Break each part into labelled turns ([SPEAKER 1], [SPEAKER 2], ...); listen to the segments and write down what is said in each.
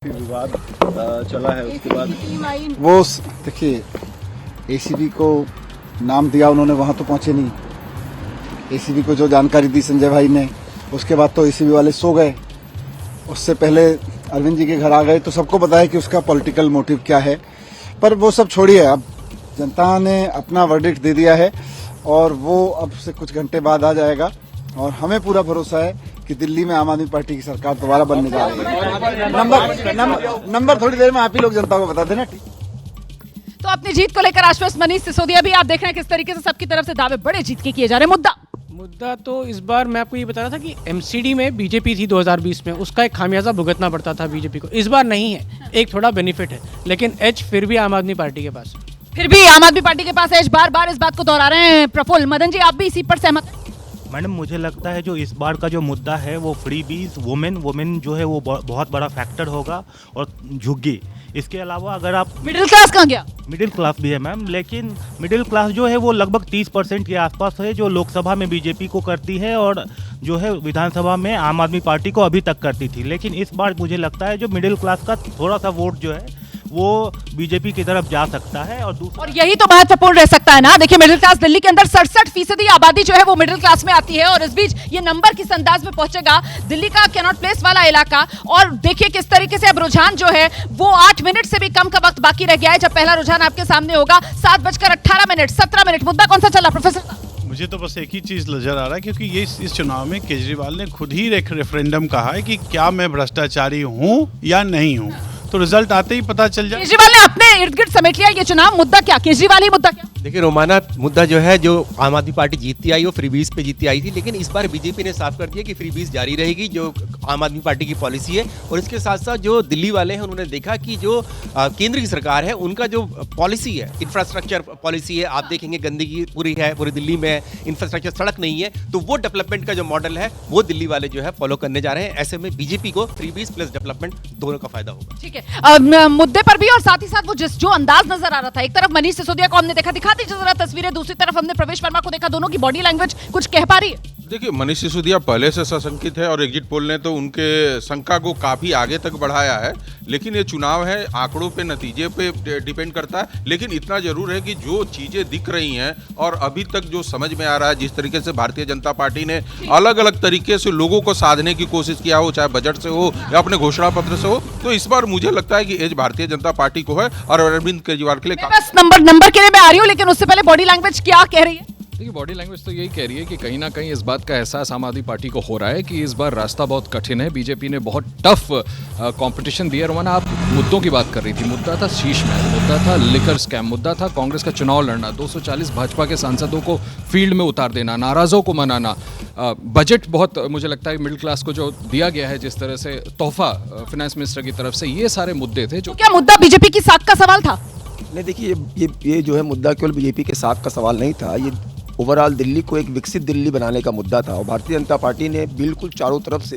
[SPEAKER 1] विवाद चला है उसके बाद
[SPEAKER 2] वो देखिए एसीबी को नाम दिया उन्होंने, वहां तो पहुंचे नहीं। एसीबी को जो जानकारी दी संजय भाई ने, उसके बाद तो एसीबी वाले सो गए। उससे पहले अरविंद जी के घर आ गए, तो सबको पता है कि उसका पॉलिटिकल मोटिव क्या है। पर वो सब छोड़िए, अब जनता ने अपना वर्डिक्ट दे दिया है और वो अब से कुछ घंटे बाद आ जाएगा। और हमें पूरा भरोसा है कि दिल्ली में आम आदमी पार्टी की सरकार दोबारा बनने जा रही है। नंबर थोड़ी देर में आप ही लोग जनता को बता देना।
[SPEAKER 3] तो अपनी जीत को लेकर आश्वस्त मनीष सिसोदिया भी, आप देख रहे हैं किस तरीके से सबकी तरफ से दावे बड़े जीत के किए जा रहे हैं। मुद्दा
[SPEAKER 4] तो इस बार मैं आपको ये बता रहा था कि एमसीडी में बीजेपी थी 2020 में, उसका एक खामियाजा भुगतना पड़ता था बीजेपी को। इस बार नहीं है, एक थोड़ा बेनिफिट है, लेकिन एज फिर भी आम आदमी पार्टी के पास।
[SPEAKER 3] फिर भी आम आदमी पार्टी के पास एज, बार बार इस बात को दोहरा रहे हैं प्रफुल्ल। मदन जी, आप भी इसी पर सहमत हैं?
[SPEAKER 5] मैडम, मुझे लगता है जो इस बार का जो मुद्दा है वो फ्रीबीज, वुमेन जो है वो बहुत बड़ा फैक्टर होगा, और झुग्गी। इसके अलावा अगर आप
[SPEAKER 3] मिडिल क्लास कहाँ गया?
[SPEAKER 5] मिडिल क्लास भी है मैम, लेकिन मिडिल क्लास जो है वो लगभग 30% के आसपास है, जो लोकसभा में बीजेपी को करती है और जो है विधानसभा में आम आदमी पार्टी को अभी तक करती थी। लेकिन इस बार मुझे लगता है जो मिडिल क्लास का थोड़ा सा वोट जो है वो बीजेपी की तरफ जा सकता है। और
[SPEAKER 3] यही तो महत्वपूर्ण रह सकता है ना। देखिए, मिडिल क्लास दिल्ली के अंदर 67% आबादी जो है वो मिडिल क्लास में आती है, और इस बीच ये नंबर किस अंदाज में पहुंचेगा दिल्ली का कैनॉट प्लेस वाला इलाका। और देखिए किस तरीके से अब रुझान जो है वो 8 मिनट से भी कम का वक्त बाकी रह गया है जब पहला रुझान आपके सामने होगा। 7:18, 17 मिनट। मुद्दा कौन सा चला प्रोफेसर?
[SPEAKER 6] मुझे तो बस एक ही चीज़ नजर आ रहा है, क्योंकि ये इस चुनाव में केजरीवाल ने खुद ही एक रेफरेंडम कहा है कि क्या मैं भ्रष्टाचारी हूँ या नहीं हूँ, तो रिजल्ट आते ही पता चल जाए।
[SPEAKER 3] केजरीवाल ने अपने इर्द गिर्द समेट लिया ये चुनाव। मुद्दा क्या? केजरीवाल ही मुद्दा क्या?
[SPEAKER 7] देखिए रोमाना, मुद्दा जो है जो आम आदमी पार्टी जीतती आई वो फ्रीबीज पे जीतती आई थी, लेकिन इस बार बीजेपी ने साफ कर दिया कि फ्रीबीज जारी रहेगी, जो आम आदमी पार्टी की पॉलिसी है। और इसके साथ साथ जो दिल्ली वाले हैं उन्होंने देखा कि जो केंद्र की सरकार है उनका जो पॉलिसी है, इंफ्रास्ट्रक्चर पॉलिसी है, आप देखेंगे गंदगी पूरी है पूरी दिल्ली में, इंफ्रास्ट्रक्चर सड़क नहीं है, तो वो डेवलपमेंट का जो मॉडल है वो दिल्ली वाले जो है फॉलो करने जा रहे हैं। ऐसे में बीजेपी को फ्रीबीज प्लस डेवलपमेंट दोनों का फायदा होगा।
[SPEAKER 3] ठीक है, मुद्दे पर भी और साथ ही साथ वो जो अंदाज नजर आ रहा था, एक तरफ मनीष सिसोदिया को हमने देखा, दिखाती जरा तस्वीरें, दूसरी तरफ हमने प्रवेश वर्मा को देखा, दोनों की बॉडी लैंग्वेज कुछ कह पा रही है।
[SPEAKER 8] देखिए, मनीष सिसोदिया पहले से सशंकित है और एग्जिट पोल ने तो उनके शंका को काफ़ी आगे तक बढ़ाया है। लेकिन ये चुनाव है, आंकड़ों पे, नतीजे पे डिपेंड करता है। लेकिन इतना जरूर है कि जो चीज़ें दिख रही हैं और अभी तक जो समझ में आ रहा है, जिस तरीके से भारतीय जनता पार्टी ने अलग अलग तरीके से लोगों को साधने की कोशिश किया हो, चाहे बजट से हो या अपने घोषणा पत्र से हो, तो इस बार मुझे लगता है कि एज भारतीय जनता पार्टी को है और अरविंद केजरीवाल के लिए।
[SPEAKER 3] बस नंबर के लिए मैं आ रही हूँ, लेकिन उससे पहले बॉडी लैंग्वेज क्या कह रही है?
[SPEAKER 9] देखिए, बॉडी लैंग्वेज तो यही कह रही है कि कहीं ना कहीं इस बात का एहसास आम आदमी पार्टी को हो रहा है कि इस बार रास्ता बहुत कठिन है। बीजेपी ने बहुत टफ कंपटीशन दिया। रोमाना, आप मुद्दों की बात कर रही थी। मुद्दा था शीश महल, मुद्दा था लिकर स्कैम, मुद्दा था कांग्रेस का चुनाव लड़ना, 240 भाजपा के सांसदों को फील्ड में उतार देना, नाराजों को मनाना, बजट बहुत मुझे लगता है मिडिल क्लास को जो दिया गया है जिस तरह से तोहफा फाइनेंस मिनिस्टर की तरफ से, ये सारे मुद्दे थे। जो
[SPEAKER 3] क्या मुद्दा बीजेपी की साख का सवाल था?
[SPEAKER 10] नहीं, देखिए ये जो है मुद्दा केवल बीजेपी के साख का सवाल नहीं था। ये ओवरऑल दिल्ली को एक विकसित दिल्ली बनाने का मुद्दा था। और भारतीय जनता पार्टी ने बिल्कुल चारों तरफ से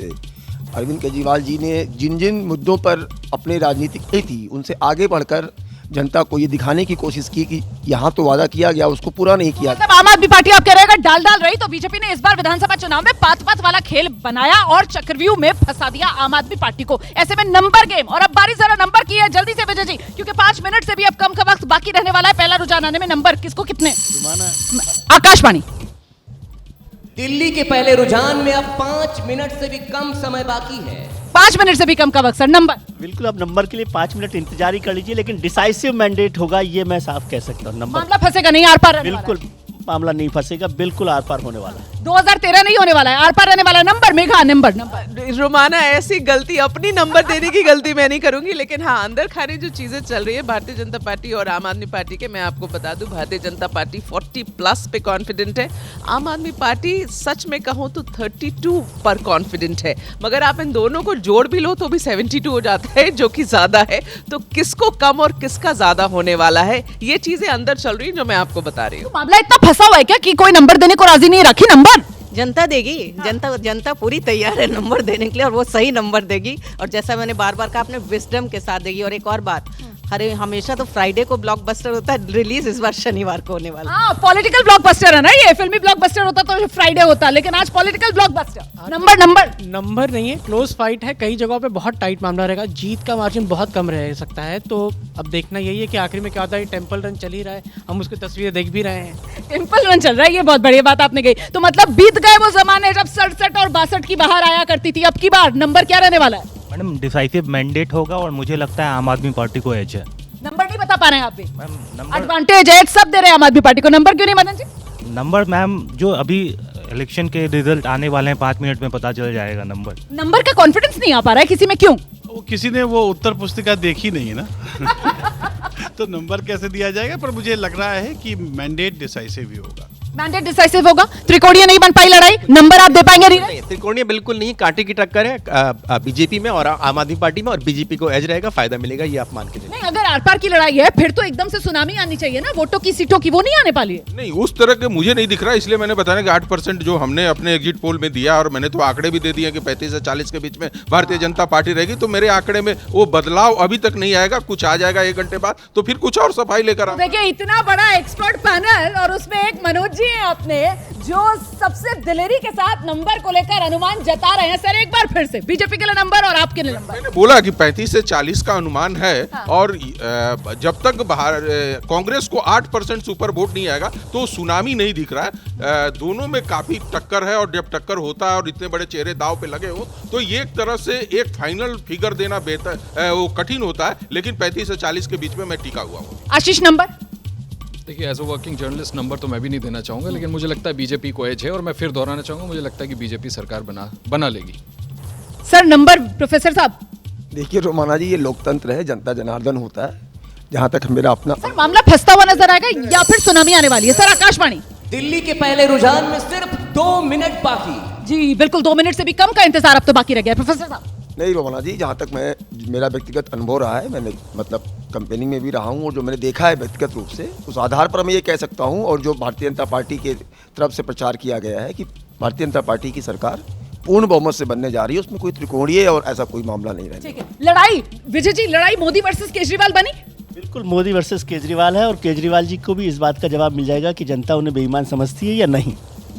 [SPEAKER 10] अरविंद केजरीवाल जी ने जिन जिन मुद्दों पर अपनी राजनीति की थी उनसे आगे बढ़कर जनता को ये दिखाने की कोशिश की कि यहाँ तो वादा किया गया उसको पूरा नहीं किया।
[SPEAKER 3] मतलब आम आदमी पार्टी आप कह रहे हैं डाल रही, तो बीजेपी ने इस बार विधानसभा चुनाव में पात वाला खेल बनाया और चक्रव्यूह में फंसा दिया आम आदमी पार्टी को। ऐसे में नंबर गेम। और अब बारी जरा नंबर की है, जल्दी से विजय जी, क्योंकि 5 मिनट से भी अब कम का वक्त बाकी रहने वाला है पहला रुझान आने में। नंबर किसको कितने? आकाशवाणी।
[SPEAKER 11] दिल्ली के पहले रुझान में अब 5 मिनट से भी कम समय बाकी है।
[SPEAKER 3] 5 मिनट से भी कम का वक्त सर। नंबर
[SPEAKER 1] बिल्कुल, अब नंबर के लिए 5 मिनट इंतजार ही कर लीजिए, लेकिन डिसाइसिव मैंडेट होगा, ये मैं साफ कह सकता हूँ। नंबर
[SPEAKER 3] मामला फंसेगा नहीं, आर पार।
[SPEAKER 1] बिल्कुल मामला नहीं फंसेगा, बिल्कुल आर पार होने वाला है।
[SPEAKER 3] 2013 नहीं होने वाला है, आर पार रहने वाला है। नंबर मेघा, नंबर
[SPEAKER 12] रोमाना, ऐसी गलती, अपनी नंबर देने की गलती मैं नहीं करूंगी, लेकिन हाँ, अंदर खाने जो चीजें चल रही है भारतीय जनता पार्टी और आम आदमी पार्टी के, मैं आपको बता दूं, भारतीय जनता पार्टी 40+ पे कॉन्फिडेंट है। आम आदमी पार्टी सच में कहूँ तो 32 पर कॉन्फिडेंट है। मगर आप इन दोनों को जोड़ भी लो तो भी 72 हो जाता है, जो कि ज्यादा है। तो किसको कम और किसका ज्यादा होने वाला है, ये चीजें अंदर चल रही है जो मैं आपको बता रही हूँ।
[SPEAKER 3] मामला इतना फंसा हुआ है क्या कि कोई नंबर देने को राजी नहीं? रखी नंबर
[SPEAKER 13] जनता देगी। जनता पूरी तैयार है नंबर देने के लिए, और वो सही नंबर देगी। और जैसा मैंने बार बार कहा, अपने विजडम के साथ देगी। और एक और बात, अरे हमेशा तो फ्राइडे को ब्लॉकबस्टर होता है, रिलीज इस बार शनिवार को होने वाला।
[SPEAKER 3] हाँ, पॉलिटिकल ब्लॉकबस्टर है ना ये, फिल्मी ब्लॉकबस्टर होता तो फ्राइडे होता, लेकिन आज पॉलिटिकल ब्लॉकबस्टर। नंबर
[SPEAKER 4] नहीं है, क्लोज फाइट है, कई जगहों पे बहुत टाइट मामला रहेगा, जीत का मार्जिन बहुत कम रह सकता है। तो अब देखना यही है कि आखिर में क्या होता है। टेम्पल रन चल ही रहा है, हम उसकी तस्वीरें देख भी रहे हैं।
[SPEAKER 3] टेम्पल रन चल रहा है, ये बहुत बढ़िया बात आपने कही। तो मतलब बीत गए वो जमाने जब 67 और 62 की बाहर आया करती थी, अब की बार नंबर क्या रहने वाला है?
[SPEAKER 5] मैडम डिसाइसिव मैंडेट होगा और मुझे लगता है आम आदमी पार्टी को एज है।
[SPEAKER 3] नंबर नहीं बता पा रहे हैं आप भी?
[SPEAKER 5] नंबर
[SPEAKER 3] एडवांटेज एज सब दे रहे हैं आम आदमी पार्टी को, नंबर क्यों नहीं मदन जी?
[SPEAKER 5] नंबर मैम जो अभी इलेक्शन के रिजल्ट आने वाले हैं 5 मिनट में पता चल जाएगा। नंबर
[SPEAKER 3] का कॉन्फिडेंस नहीं आ पा रहा है किसी में, क्यों?
[SPEAKER 6] वो किसी ने वो उत्तर पुस्तिका देखी नहीं है ना तो नंबर कैसे दिया जाएगा, पर मुझे लग रहा है कि मैंडेट डिसाइसिव ही होगा।
[SPEAKER 3] मैंडेट डिसाइसिव होगा, त्रिकोणीय नहीं बन पाई लड़ाई, नंबर आप दे पाएंगे?
[SPEAKER 7] नहीं, त्रिकोणीय बिल्कुल नहीं, कांटे की टक्कर है बीजेपी में और आम आदमी पार्टी में, और बीजेपी को एज रहेगा, फायदा मिलेगा, ये आप मान के चलिए।
[SPEAKER 3] नहीं, अगर आर पार की लड़ाई है फिर तो एकदम से सुनामी आनी चाहिए ना, वोटों की सीटों की, वो नहीं आने वाली है।
[SPEAKER 8] नहीं, उस तरह के मुझे नहीं दिख रहा, इसलिए मैंने बताया कि 8% जो हमने अपने एग्जिट पोल में दिया, और मैंने तो आंकड़े भी दे दिए कि 35 से 40 के बीच में भारतीय जनता पार्टी रहेगी। तो मेरे आंकड़े में वो बदलाव अभी तक नहीं आएगा, कुछ आ जाएगा 1 घंटे बाद, तो फिर कुछ और सफाई लेकर आऊंगा।
[SPEAKER 3] देखिए, इतना बड़ा एक्सपर्ट पैनल और उसमें एक मनोज जी हैं अपने, जो सबसे दिलेरी के साथ नंबर को लेकर अनुमान जता रहे हैं। सर एक बार फिर से बीजेपी के लिए नंबर और आपके लिए नंबर।
[SPEAKER 8] मैंने बोला कि 35 से 40 का अनुमान है। हाँ। और जब तक कांग्रेस को 8% सुपर वोट नहीं आएगा तो सुनामी नहीं दिख रहा है। दोनों में काफी टक्कर है, और जब टक्कर होता है और इतने बड़े चेहरे दाव पे लगे हो तो ये एक तरह से एक फाइनल फिगर देना बेहतर वो कठिन होता है, लेकिन 35 से 40 के बीच में मैं टिका हुआ हूँ।
[SPEAKER 3] आशीष नंबर?
[SPEAKER 9] देखिए, as a working journalist number तो मैं भी नहीं देना चाहूँगा, लेकिन मुझे लगता है बीजेपी को एज है, और मैं फिर दोहराना चाहूँगा, मुझे लगता है कि बीजेपी सरकार बना लेगी।
[SPEAKER 3] सर नंबर प्रोफेसर साहब?
[SPEAKER 10] देखिए रोमाना जी, ये लोकतंत्र है, जनता जनार्दन होता है। जहाँ तक मेरा अपना
[SPEAKER 3] सर मामला फंसता हुआ नजर आएगा या फिर सुनामी आने वाली है? सर आकाशवाणी।
[SPEAKER 11] दिल्ली के पहले रुझान में सिर्फ 2 मिनट बाकी।
[SPEAKER 3] जी बिल्कुल, 2 मिनट से भी कम का इंतजार अब तो बाकी रह गया। प्रोफेसर साहब?
[SPEAKER 10] नहीं रोमाना जी, जहाँ तक मेरा व्यक्तिगत अनुभव रहा है, मैंने मतलब कंपेनिंग में भी रहा हूँ, और जो मैंने देखा है व्यक्तिगत रूप से, उस आधार पर मैं ये कह सकता हूँ, और जो भारतीय जनता पार्टी के तरफ से प्रचार किया गया है कि भारतीय जनता पार्टी की सरकार पूर्ण बहुमत से बनने जा रही है, उसमें कोई त्रिकोणीय और ऐसा कोई मामला नहीं रहेगा।
[SPEAKER 3] ठीक है, लड़ाई विजय जी, लड़ाई मोदी वर्सेस केजरीवाल बनी?
[SPEAKER 1] बिल्कुल मोदी वर्सेस केजरीवाल है, और केजरीवाल जी को भी इस बात का जवाब मिल जाएगा कि जनता उन्हें बेईमान समझती है या नहीं।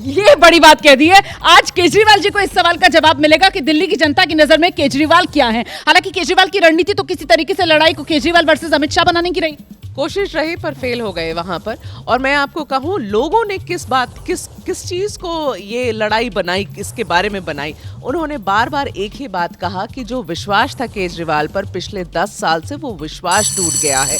[SPEAKER 3] ये बड़ी बात कह दी है। आज केजरीवाल जी को इस सवाल का जवाब मिलेगा कि दिल्ली की जनता की नजर में केजरीवाल क्या है। हालांकि केजरीवाल की रणनीति तो किसी तरीके से लड़ाई को केजरीवाल वर्सेस अमित शाह बनाने की रही,
[SPEAKER 12] कोशिश रही पर फेल हो गए वहां पर। और मैं आपको कहूं, लोगों ने किस चीज को ये लड़ाई बनाई, किसके बारे में बनाई? उन्होंने बार बार एक ही बात कहा कि जो विश्वास था केजरीवाल पर पिछले 10 साल से, वो विश्वास टूट गया है।